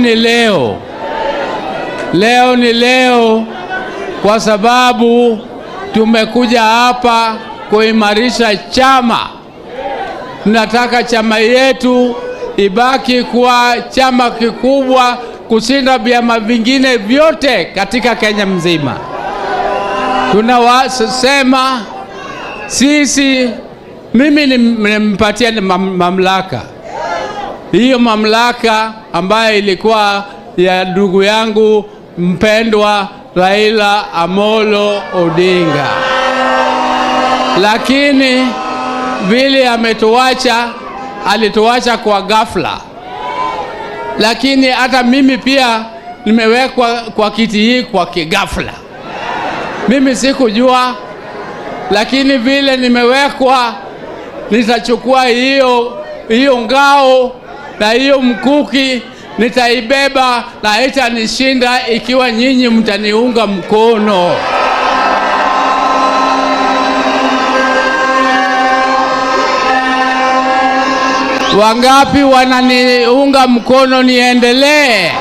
ni leo. Leo ni leo kwa sababu tumekuja hapa kuimarisha chama. Tunataka chama yetu ibaki kuwa chama kikubwa kushinda vyama vingine vyote katika Kenya mzima. Tunawasema sisi, mimi nimempatia mamlaka. Hiyo mamlaka ambayo ilikuwa ya ndugu yangu mpendwa Raila Amolo Odinga. Lakini vile ametuacha, alituacha kwa ghafla. Lakini hata mimi pia nimewekwa kwa kiti hii kwa kighafla. Mimi sikujua, lakini vile nimewekwa, nitachukua hiyo ngao na hiyo mkuki, nitaibeba na itanishinda ikiwa nyinyi mtaniunga mkono. Wangapi wananiunga mkono niendelee?